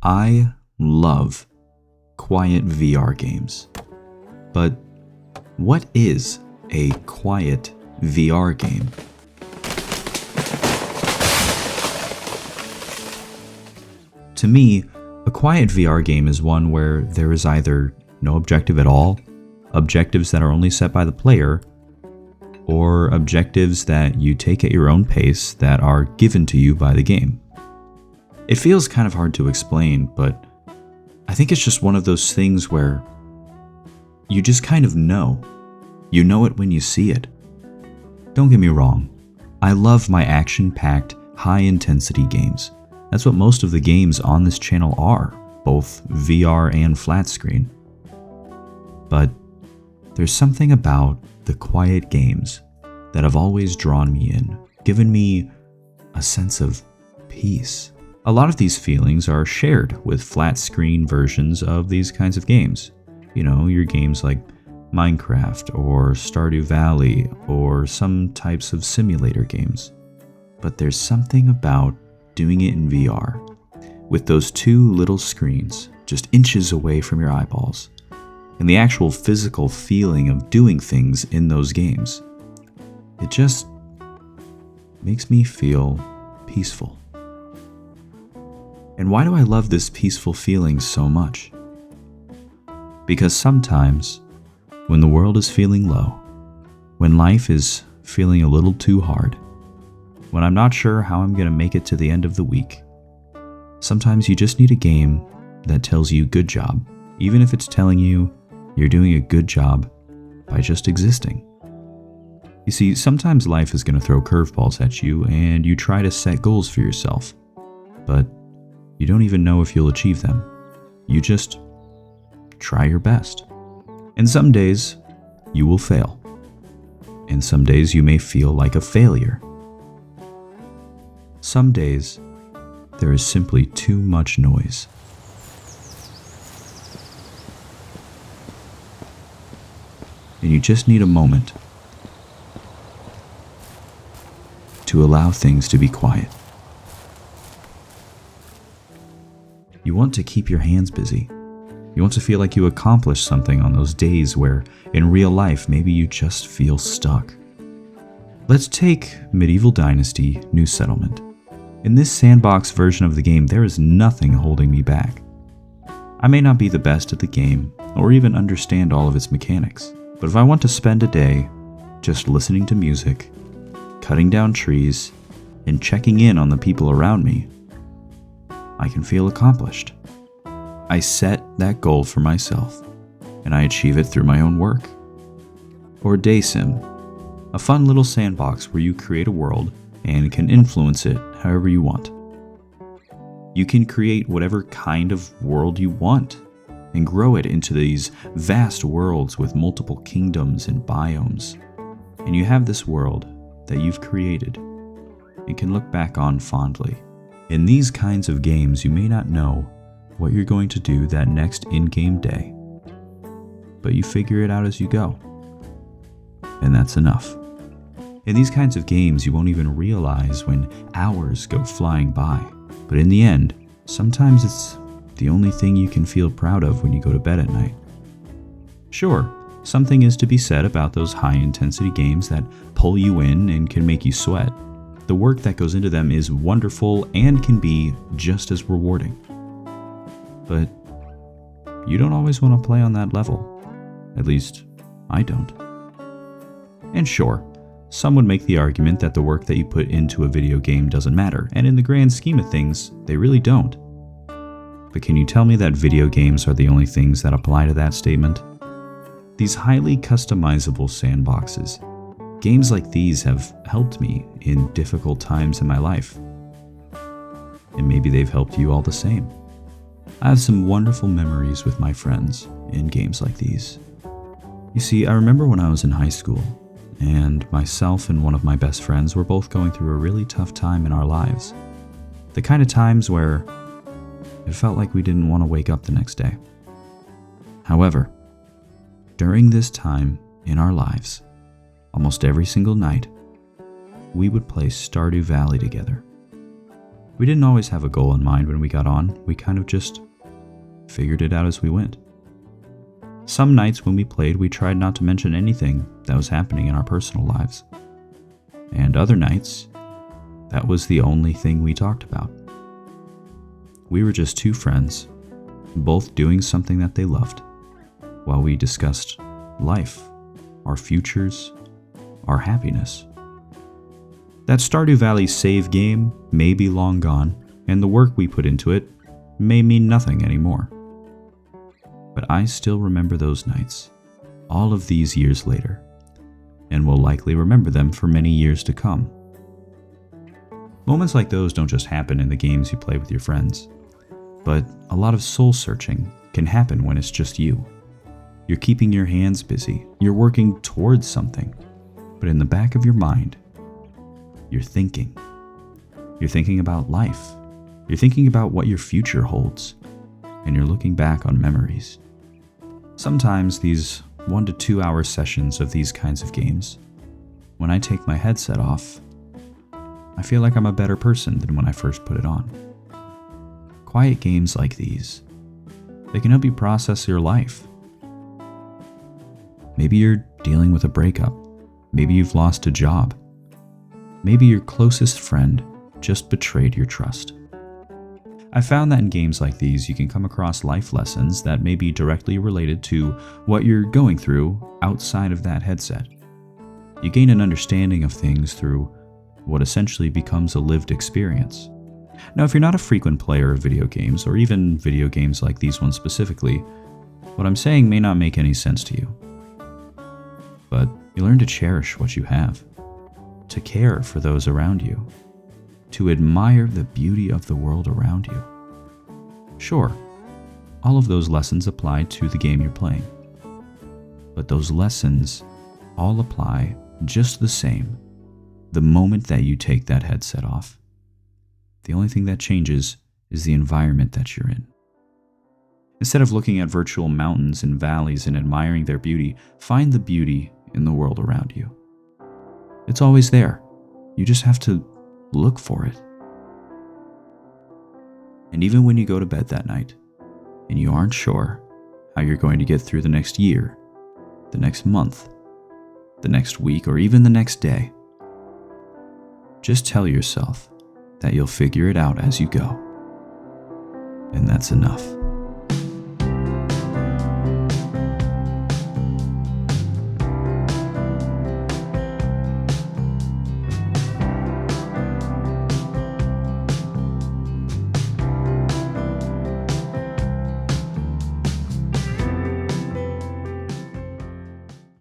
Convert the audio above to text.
I love quiet VR games. But what is a quiet VR game? To me, a quiet VR game is one where there is either no objective at all, objectives that are only set by the player, or objectives that you take at your own pace that are given to you by the game. It feels kind of hard to explain, but I think it's just one of those things where you just kind of know. You know it when you see it. Don't get me wrong, I love my action-packed, high-intensity games. That's what most of the games on this channel are, both VR and flat screen. But there's something about the quiet games that have always drawn me in, given me a sense of peace. A lot of these feelings are shared with flat screen versions of these kinds of games. You know, your games like Minecraft or Stardew Valley or some types of simulator games. But there's something about doing it in VR, with those two little screens just inches away from your eyeballs, and the actual physical feeling of doing things in those games. It just makes me feel peaceful. And why do I love this peaceful feeling so much? Because sometimes, when the world is feeling low, when life is feeling a little too hard, when I'm not sure how I'm going to make it to the end of the week, sometimes you just need a game that tells you good job, even if it's telling you you're doing a good job by just existing. You see, sometimes life is going to throw curveballs at you and you try to set goals for yourself, but you don't even know if you'll achieve them. You just try your best. And some days you will fail. And some days you may feel like a failure. Some days there is simply too much noise. And you just need a moment to allow things to be quiet. You want to keep your hands busy. You want to feel like you accomplished something on those days where, in real life, maybe you just feel stuck. Let's take Medieval Dynasty New Settlement. In this sandbox version of the game, there is nothing holding me back. I may not be the best at the game, or even understand all of its mechanics, but if I want to spend a day just listening to music, cutting down trees, and checking in on the people around me, I can feel accomplished. I set that goal for myself, and I achieve it through my own work. Or DaySim, a fun little sandbox where you create a world and can influence it however you want. You can create whatever kind of world you want and grow it into these vast worlds with multiple kingdoms and biomes. And you have this world that you've created and can look back on fondly. In these kinds of games, you may not know what you're going to do that next in-game day, but you figure it out as you go. And that's enough. In these kinds of games, you won't even realize when hours go flying by. But in the end, sometimes it's the only thing you can feel proud of when you go to bed at night. Sure, something is to be said about those high-intensity games that pull you in and can make you sweat. The work that goes into them is wonderful and can be just as rewarding. But you don't always want to play on that level. At least, I don't. And sure, some would make the argument that the work that you put into a video game doesn't matter, and in the grand scheme of things, they really don't. But can you tell me that video games are the only things that apply to that statement? These highly customizable sandboxes, games like these have helped me in difficult times in my life. And maybe they've helped you all the same. I have some wonderful memories with my friends in games like these. You see, I remember when I was in high school, and myself and one of my best friends were both going through a really tough time in our lives. The kind of times where it felt like we didn't want to wake up the next day. However, during this time in our lives, almost every single night, we would play Stardew Valley together. We didn't always have a goal in mind when we got on. We kind of just figured it out as we went. Some nights when we played, we tried not to mention anything that was happening in our personal lives. And other nights, that was the only thing we talked about. We were just two friends, both doing something that they loved, while we discussed life, our futures, our happiness. That Stardew Valley save game may be long gone, and the work we put into it may mean nothing anymore. But I still remember those nights, all of these years later, and will likely remember them for many years to come. Moments like those don't just happen in the games you play with your friends, but a lot of soul searching can happen when it's just you. You're keeping your hands busy, you're working towards something, but in the back of your mind, you're thinking. You're thinking about life. You're thinking about what your future holds, and you're looking back on memories. Sometimes these 1 to 2 hour sessions of these kinds of games, when I take my headset off, I feel like I'm a better person than when I first put it on. Quiet games like these, they can help you process your life. Maybe you're dealing with a breakup. Maybe you've lost a job. Maybe your closest friend just betrayed your trust. I found that in games like these, you can come across life lessons that may be directly related to what you're going through outside of that headset. You gain an understanding of things through what essentially becomes a lived experience. Now, if you're not a frequent player of video games, or even video games like these ones specifically, what I'm saying may not make any sense to you. But you learn to cherish what you have, to care for those around you, to admire the beauty of the world around you. Sure, all of those lessons apply to the game you're playing, but those lessons all apply just the same the moment that you take that headset off. The only thing that changes is the environment that you're in. Instead of looking at virtual mountains and valleys and admiring their beauty, find the beauty in the world around you. It's always there. You just have to look for it. And even when you go to bed that night, and you aren't sure how you're going to get through the next year, the next month, the next week, or even the next day, just tell yourself that you'll figure it out as you go. And that's enough.